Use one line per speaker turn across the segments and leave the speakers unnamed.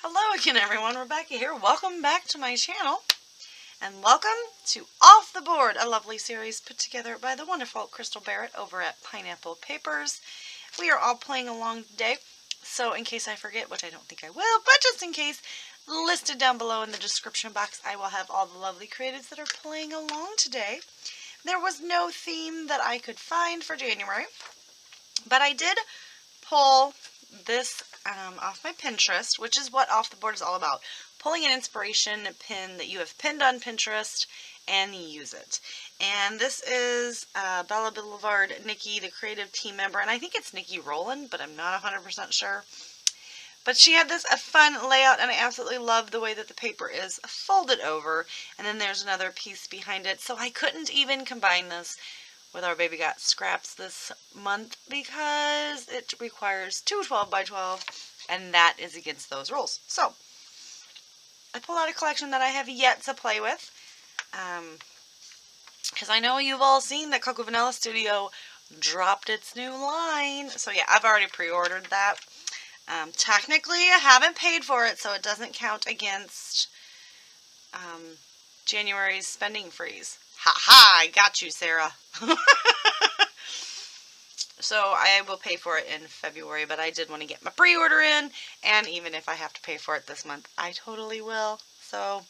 Hello again, everyone. Rebecca here. Welcome back to my channel. And welcome to Off the Board, a lovely series put together by the wonderful Crystal Barrett over at Pineapple Papers. We are all playing along today, so in case I forget, which I don't think I will, but just in case, listed down below in the description box, I will have all the lovely creatives that are playing along today. There was no theme that I could find for January, but I did pull this off my Pinterest, which is what Off the Board is all about. Pulling an inspiration pin that you have pinned on Pinterest and use it. And this is Bella Boulevard, Nikki, the creative team member, and I think it's Nikki Rowland, but I'm not 100% sure. But she had a fun layout, and I absolutely love the way that the paper is folded over, and then there's another piece behind it, so I couldn't even combine this with our Baby Got Scraps this month because it requires two 12 by 12, and that is against those rules. So I pulled out a collection that I have yet to play with, because I know you've all seen that Cocoa Vanilla Studio dropped its new line. So yeah, I've already pre-ordered that. Technically, I haven't paid for it, so it doesn't count against January's spending freeze. Ha-ha, I got you, Sarah. So I will pay for it in February, but I did want to get my pre-order in, and even if I have to pay for it this month, I totally will. So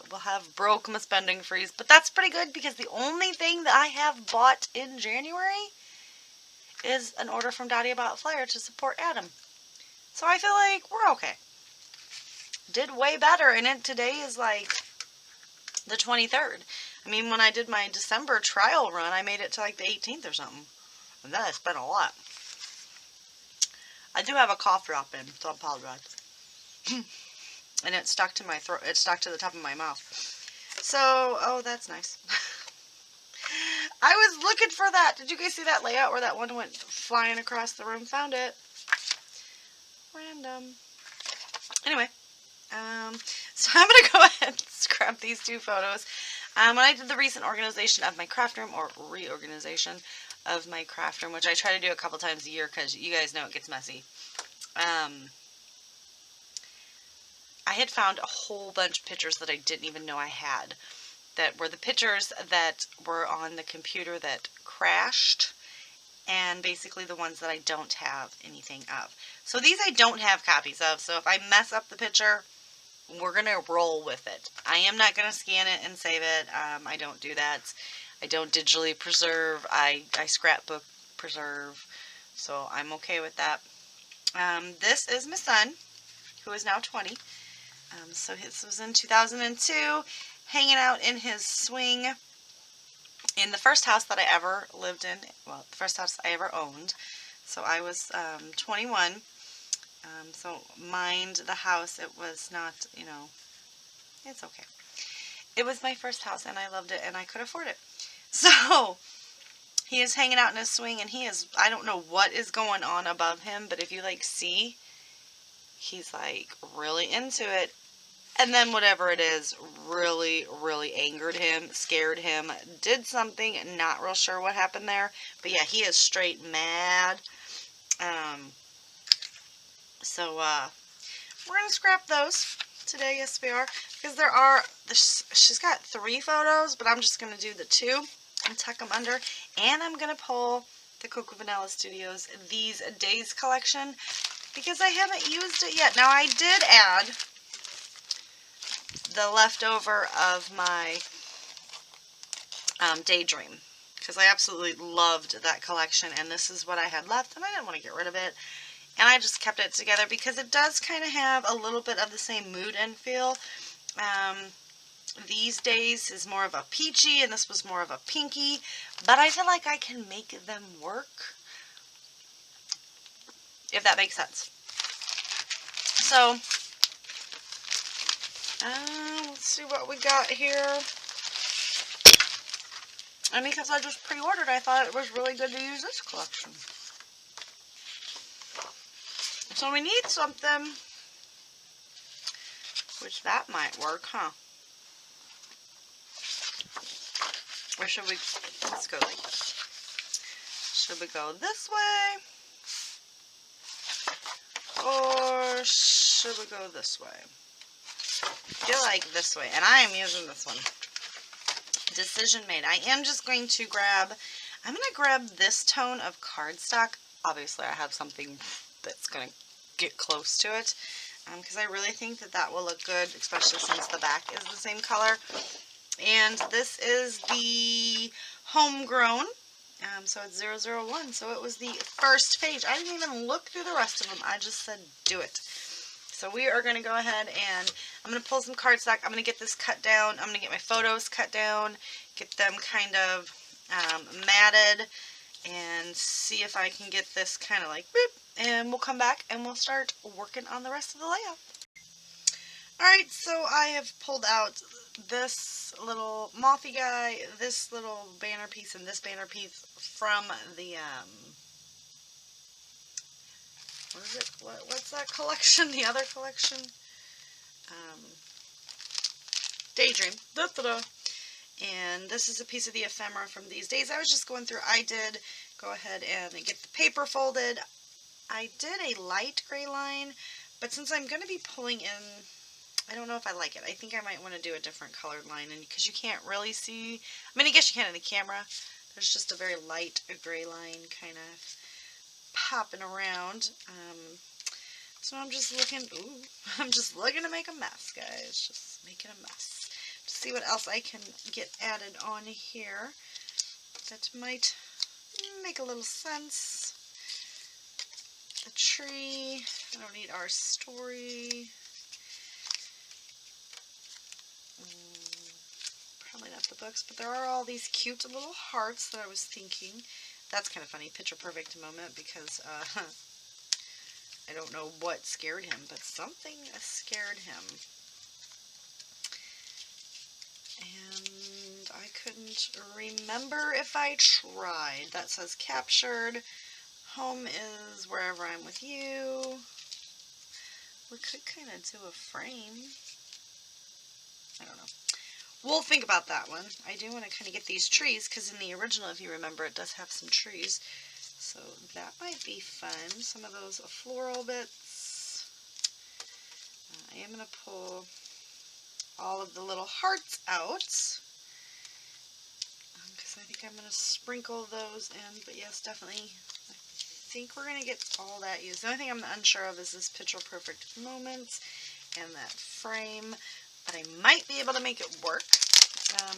we'll have broke my spending freeze, but that's pretty good because the only thing that I have bought in January is an order from Dottie About Flyer to support Adam. So I feel like we're okay. Did way better, and today is like the 23rd. I mean, when I did my December trial run, I made it to like the 18th or something. And then I spent a lot. I do have a cough drop in, so I apologize. And it stuck to my throat. It stuck to the top of my mouth. So, oh, that's nice. I was looking for that. Did you guys see that layout where that one went flying across the room? Found it. Random. Anyway, so I'm going to go ahead and scrap these two photos. When I did the recent organization of my craft room, or reorganization of my craft room, which I try to do a couple times a year because you guys know it gets messy, I had found a whole bunch of pictures that I didn't even know I had, that were the pictures that were on the computer that crashed, and basically the ones that I don't have anything of. So these I don't have copies of, so if I mess up the picture, we're going to roll with it. I am not going to scan it and save it. I don't do that. I don't digitally preserve. I scrapbook preserve. So I'm okay with that. This is my son, who is now 20. So this was in 2002, hanging out in his swing in the first house that I ever lived in. Well, the first house I ever owned. So I was 21. So mind the house, it was not, it's okay. It was my first house, and I loved it, and I could afford it. So he is hanging out in his swing, and he is, I don't know what is going on above him, but if you see, he's really into it. And then whatever it is really, really angered him, scared him, did something, not real sure what happened there. But yeah, he is straight mad. So we're going to scrap those today, yes we are. Because she's got 3 photos, but I'm just going to do the 2 and tuck them under. And I'm going to pull the Cocoa Vanilla Studios These Days collection because I haven't used it yet. Now I did add the leftover of my Daydream because I absolutely loved that collection, and this is what I had left, and I didn't want to get rid of it. And I just kept it together because it does kind of have a little bit of the same mood and feel. These Days is more of a peachy, and this was more of a pinky. But I feel like I can make them work, if that makes sense. So, let's see what we got here. And because I just pre-ordered, I thought it was really good to use this collection. So we need something, which that might work, huh? Or should we, let's go like this. Should we go this way? Or should we go this way? I feel like this way, and I am using this one. Decision made. I am just going to grab, I'm going to grab this tone of cardstock. Obviously, I have something that's going to get close to it, because I really think that that will look good, especially since the back is the same color. And this is the Homegrown, so it's 001, so it was the first page. I didn't even look through the rest of them. I just said do it. So we are going to go ahead and I'm going to pull some cardstock. I'm going to get this cut down. I'm going to get my photos cut down, get them kind of matted, and see if I can get this kind of like boop, and we'll come back and we'll start working on the rest of the layout. Alright, so I have pulled out this little mothy guy, this little banner piece, and this banner piece from the, what is it? What's that collection? The other collection? Daydream. Da-da-da. And this is a piece of the ephemera from these days. I was just going through, I did go ahead and get the paper folded. I did a light gray line, but since I'm going to be pulling in, I don't know if I like it. I think I might want to do a different colored line, and because you can't really see, I mean, I guess you can in the camera. There's just a very light gray line kind of popping around. So I'm just looking, I'm just looking to make a mess, guys. Just making a mess. To see what else I can get added on here that might make a little sense. The tree. I don't need our story. Probably not the books, but there are all these cute little hearts that I was thinking. That's kind of funny, picture perfect moment, because I don't know what scared him, but something scared him. And I couldn't remember if I tried. That says captured. Home is wherever I'm with you. We could kind of do a frame. I don't know. We'll think about that one. I do want to kind of get these trees, because in the original, if you remember, it does have some trees. So that might be fun. Some of those floral bits. I am going to pull all of the little hearts out, because I think I'm going to sprinkle those in. But yes, definitely, I think we're going to get all that used. The only thing I'm unsure of is this picture perfect moment and that frame. But I might be able to make it work.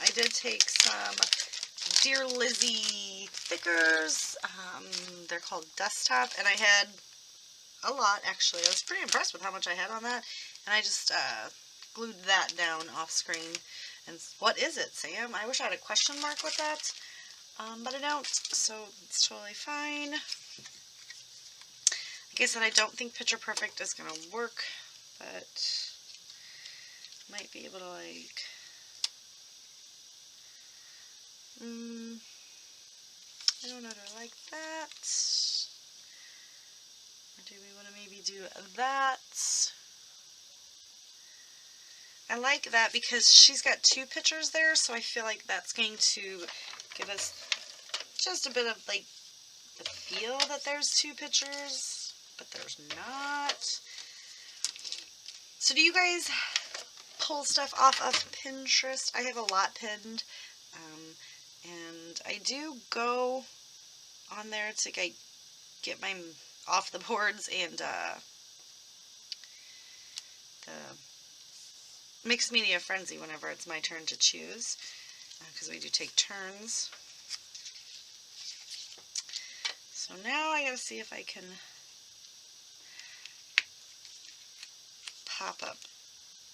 I did take some Dear Lizzie thickers. They're called Desktop, and I had a lot, actually. I was pretty impressed with how much I had on that, and I just glued that down off screen. And what is it, Sam? I wish I had a question mark with that, but I don't, so it's totally fine. Like I said, I don't think Picture Perfect is going to work, but might be able to, like, I don't know, do I like that? Or do we want to maybe do that? I like that because she's got two pictures there, so I feel like that's going to give us just a bit of, like, the feel that there's two pictures, but there's not. So do you guys pull stuff off of Pinterest? I have a lot pinned, and I do go on there to get my off the boards and the Mixed Media Frenzy whenever it's my turn to choose, because we do take turns. So now I gotta see if I can pop up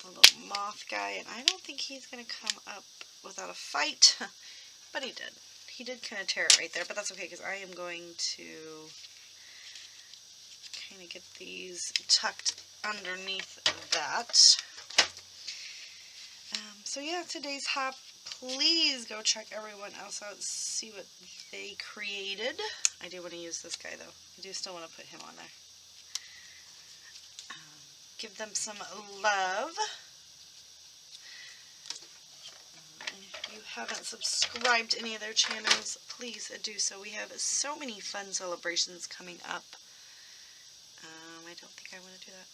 the little moth guy, and I don't think he's gonna come up without a fight, but he did. He did kind of tear it right there, but that's okay because I am going to kind of get these tucked underneath that. So yeah, today's hop. Please go check everyone else out, see what they created. I do want to use this guy though. I do still want to put him on there. Give them some love. If you haven't subscribed to any of their channels, please do so. We have so many fun celebrations coming up. I don't think I want to do that.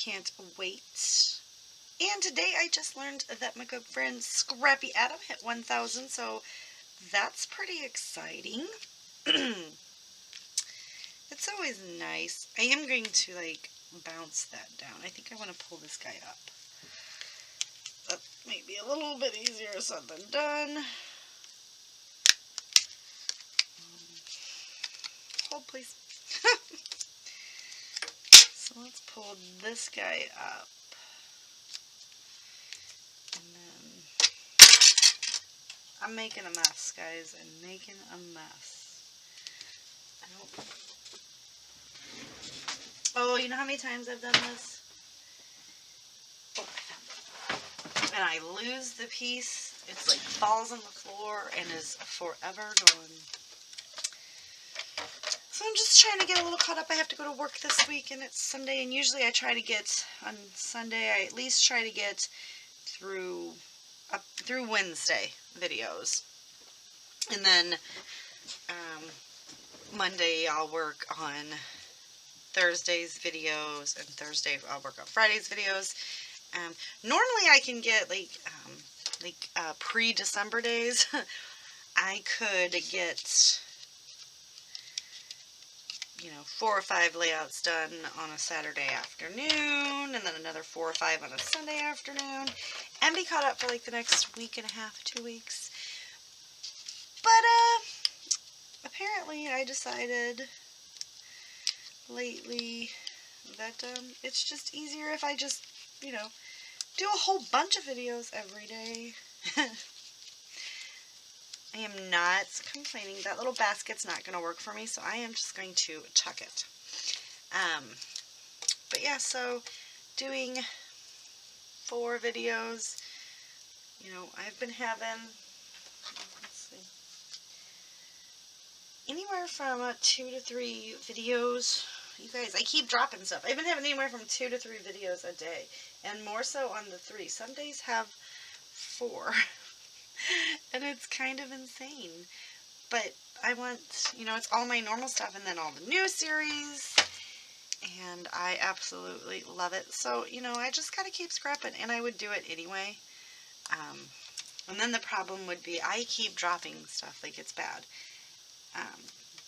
can't wait. And today I just learned that my good friend Scrappy Adam hit 1,000, so that's pretty exciting. It's always nice. I am going to, like, bounce that down. I think I want to pull this guy up. That might be a little bit easier said than done. Hold, please. So let's pull this guy up. And then I'm making a mess, guys. I'm making a mess. Oh, you know how many times I've done this? Oh, I found it. And I lose the piece. It's like falls on the floor and is forever gone. So I'm just trying to get a little caught up. I have to go to work this week, and it's Sunday, and usually I try to get, on Sunday, I at least try to get through Wednesday videos. And then Monday I'll work on Thursday's videos, and Thursday I'll work on Friday's videos. Normally I can get pre-December days. I could get 4 or 5 layouts done on a Saturday afternoon, and then another 4 or 5 on a Sunday afternoon, and be caught up for like the next week and a half, 2 weeks. But apparently I decided lately that it's just easier if I just, do a whole bunch of videos every day. I am not complaining. That little basket's not going to work for me, so I am just going to chuck it. But yeah, so doing 4 videos, I've been having, let's see, anywhere from 2 to 3 videos. You guys, I keep dropping stuff. I've been having anywhere from 2 to 3 videos a day, and more so on the 3. Some days have 4. And it's kind of insane. But I want, it's all my normal stuff and then all the new series. And I absolutely love it. So, I just got to keep scrapping. And I would do it anyway. And then the problem would be I keep dropping stuff like it's bad.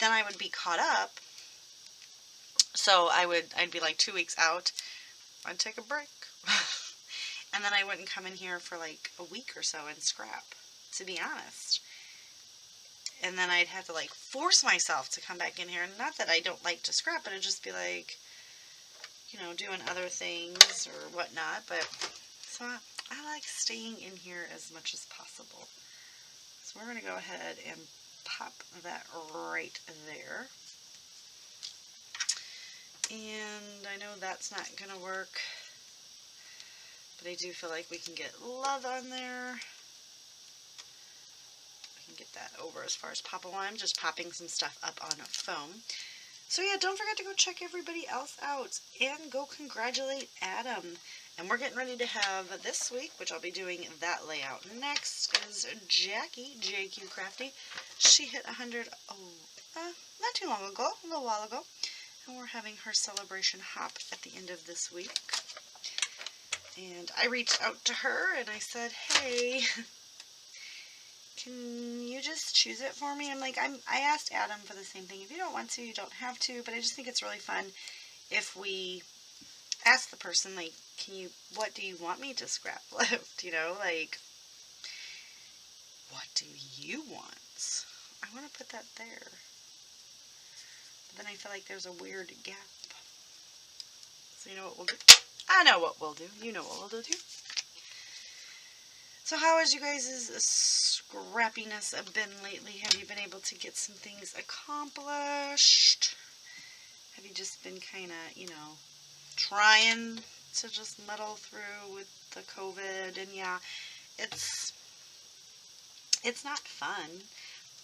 Then I would be caught up. So I'd be like 2 weeks out. I'd take a break. And then I wouldn't come in here for like a week or so and scrap, to be honest. And then I'd have to like force myself to come back in here. And not that I don't like to scrap, but it'd just be like, doing other things or whatnot. But so I like staying in here as much as possible. So we're going to go ahead and pop that right there. And I know that's not going to work. But I do feel like we can get love on there. I can get that over as far as popping. I'm just popping some stuff up on a foam. So yeah, don't forget to go check everybody else out. And go congratulate Adam. And we're getting ready to have this week, which I'll be doing that layout. Next is Jackie, JQ Crafty. She hit 100 not too long ago, a little while ago. And we're having her celebration hop at the end of this week. And I reached out to her and I said, hey, can you just choose it for me? I'm like, I asked Adam for the same thing. If you don't want to, you don't have to. But I just think it's really fun if we ask the person, like, what do you want me to scrap lift? Like, what do you want? I want to put that there. But then I feel like there's a weird gap. So you know what we'll do? I know what we'll do. You know what we'll do too. So how has you guys' scrappiness been lately? Have you been able to get some things accomplished? Have you just been kind of, trying to just muddle through with the COVID? And yeah, it's not fun,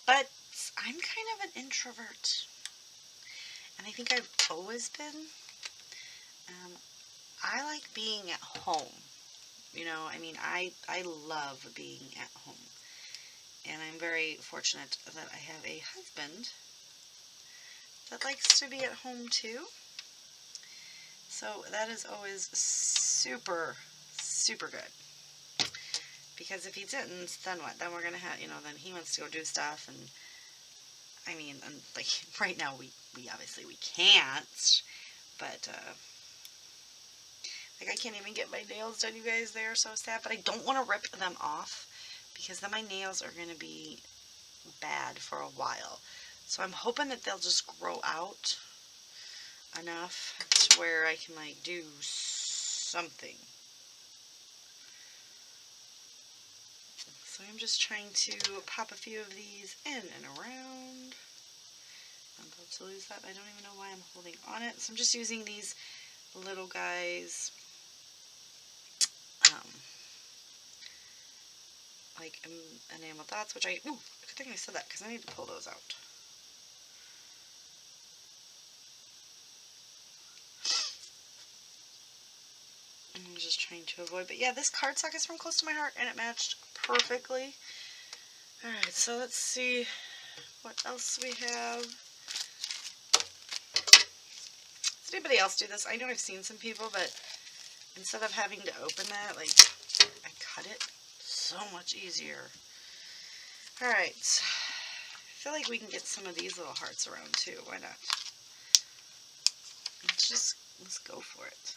but I'm kind of an introvert. And I think I've always been. I like being at home. I love being at home. And I'm very fortunate that I have a husband that likes to be at home too. So that is always super, super good. Because if he didn't, then what? Then we're going to have, then he wants to go do stuff. And, I mean, like, right now we obviously we can't. But, like, I can't even get my nails done, you guys. They are so sad. But I don't want to rip them off, because then my nails are going to be bad for a while. So I'm hoping that they'll just grow out enough to where I can, like, do something. So I'm just trying to pop a few of these in and around. I'm about to lose that. I don't even know why I'm holding on it. So I'm just using these little guys, like enamel dots, which I think I said that because I need to pull those out. I'm just trying to avoid, but yeah, this cardstock is from Close to My Heart, and it matched perfectly. Alright, so let's see what else we have. Does anybody else do this? I know I've seen some people, but instead of having to open that, like, I cut it so much easier. Alright, I feel like we can get some of these little hearts around too. Why not? Let's go for it.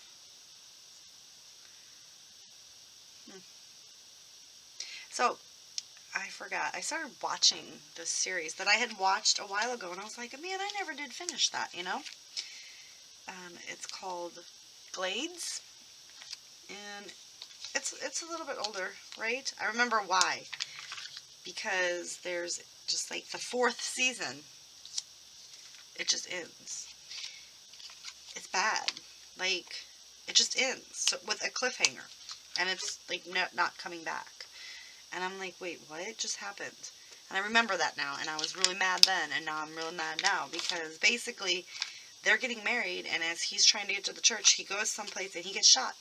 So, I forgot. I started watching this series that I had watched a while ago, and I was like, man, I never did finish that, It's called Glades, and it's a little bit older, right? I remember why. Because there's just like the 4th season, it just ends. It's bad. Like, it just ends with a cliffhanger, and it's like not coming back. And I'm like, wait, what just happened? And I remember that now, and I was really mad then, and now I'm really mad now, because basically they're getting married, and as he's trying to get to the church, he goes someplace and he gets shot.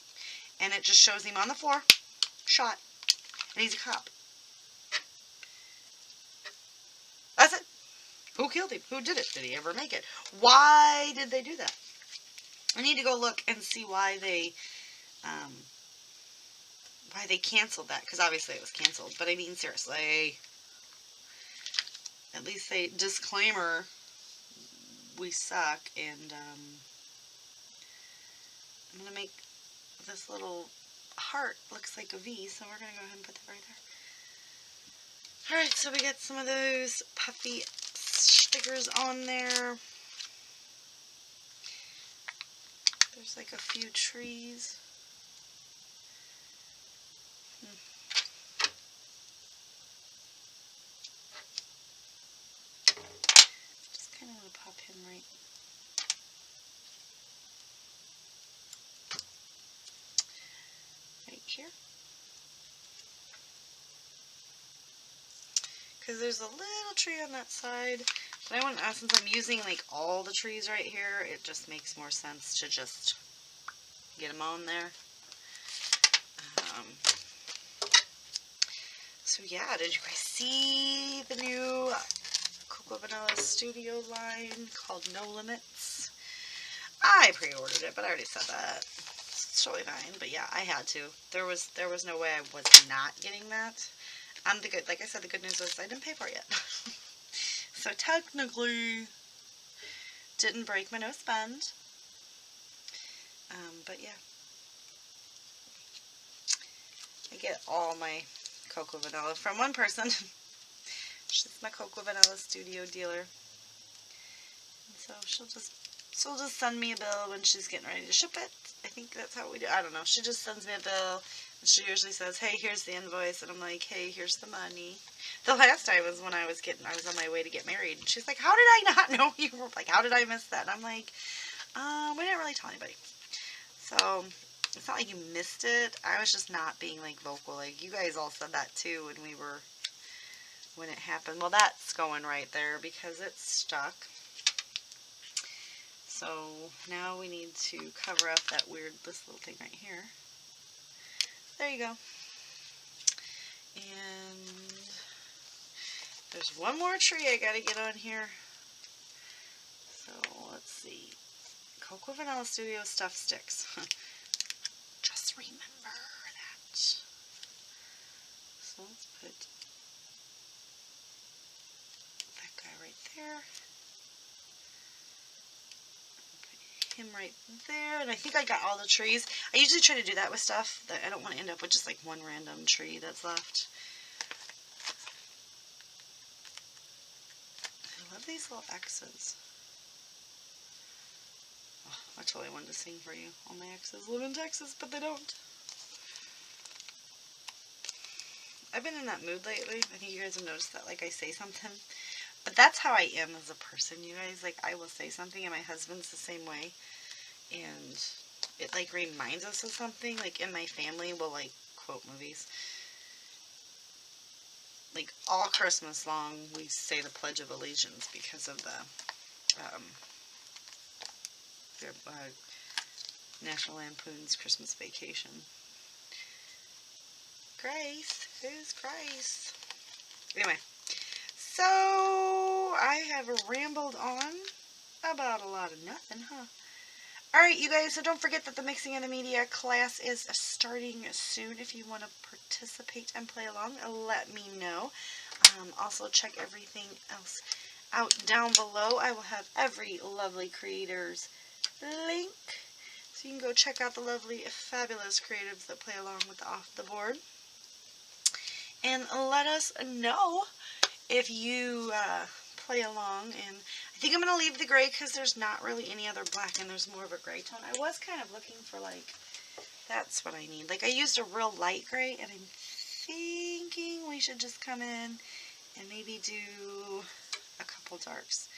And it just shows him on the floor, shot, and he's a cop. That's it. Who killed him? Who did it? Did he ever make it? Why did they do that? I need to go look and see why they canceled that, because obviously it was canceled. But I mean, seriously, at least they disclaimer, we suck. And I'm gonna make this little heart looks like a V, so we're gonna go ahead and put that right there. Alright, so we got some of those puffy stickers on there. There's like a few trees. Just kind of want to pop him right here. Because there's a little tree on that side. But I want, since I'm using like all the trees right here, it just makes more sense to just get them on there. So yeah, did you guys see the new Cocoa Vanilla Studio line called No Limits? I pre-ordered it, but I already said that. It's totally fine. But yeah, I had to. There was no way I was not getting that. Like I said, the good news was I didn't pay for it yet. So technically, didn't break my no spend. But yeah. I get all my Cocoa Vanilla from one person. She's my Cocoa Vanilla studio dealer. And so she'll just send me a bill when she's getting ready to ship it. I think that's how we do. I don't know. She just sends me a bill, and she usually says, "Hey, here's the invoice," and I'm like, "Hey, here's the money." The last time was when I was on my way to get married, and she's like, "How did I not know you were, like, how did I miss that?" And I'm like, we didn't really tell anybody. So it's not like you missed it. I was just not being like vocal. Like, you guys all said that too when it happened. Well, that's going right there because it's stuck. So now we need to cover up this little thing right here. There you go. And there's one more tree I gotta get on here. So let's see. Cocoa Vanilla Studio Stuff Sticks. Just remember that. So let's put that guy right there. Put him right there. And I think I got all the trees. I usually try to do that with stuff. That I don't want to end up with just like one random tree that's left. I love these little X's. Oh, I totally wanted to sing for you. All my exes live in Texas, but they don't. I've been in that mood lately. I think you guys have noticed that, like, I say something. But that's how I am as a person, you guys. Like, I will say something, and my husband's the same way. And it, like, reminds us of something. Like, in my family, we'll, like, quote movies. Like, all Christmas long, we say the Pledge of Allegiance because of the National Lampoon's Christmas Vacation. Grace, who's Grace? Anyway, so I have rambled on about a lot of nothing, huh? Alright, you guys, so don't forget that the Mixing of the Media class is starting soon. If you want to participate and play along, let me know. Also, check everything else out down below. I will have every lovely creator's link, so you can go check out the lovely, fabulous creatives that play along with Off the Board. And let us know if you play along. And I think I'm going to leave the gray because there's not really any other black and there's more of a gray tone. I was kind of looking for, like, that's what I need. Like, I used a real light gray, and I'm thinking we should just come in and maybe do a couple darks.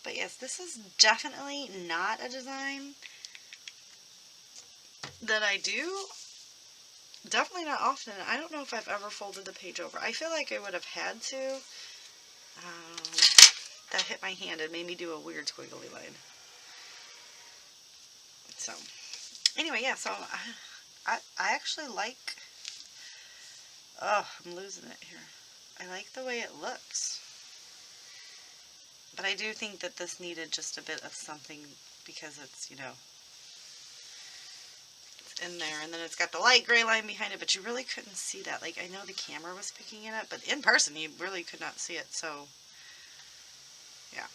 But yes, this is definitely not a design that I do. Definitely not often. I don't know if I've ever folded the page over. I feel like I would have had to. That hit my hand and made me do a weird squiggly line. So, anyway, yeah, so I actually like, oh, I'm losing it here. I like the way it looks. But I do think that this needed just a bit of something because it's, you know, it's in there. And then it's got the light gray line behind it, but you really couldn't see that. Like, I know the camera was picking it up, but in person you really could not see it. So, yeah.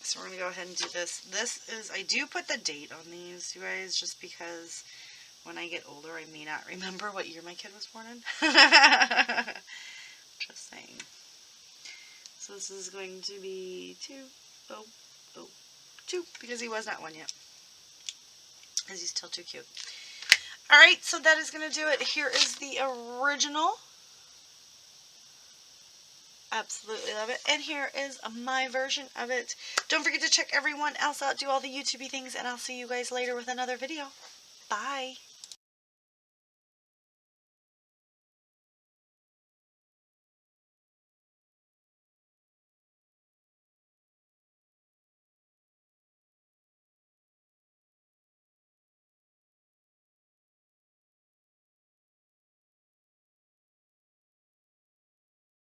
So we're going to go ahead and do this. This is, I do put the date on these, you guys, just because when I get older I may not remember what year my kid was born in. Just saying. So this is going to be 2002 because he was not one yet. Because he's still too cute. Alright, so that is going to do it. Here is the original. Absolutely love it. And here is my version of it. Don't forget to check everyone else out. Do all the YouTubey things. And I'll see you guys later with another video. Bye.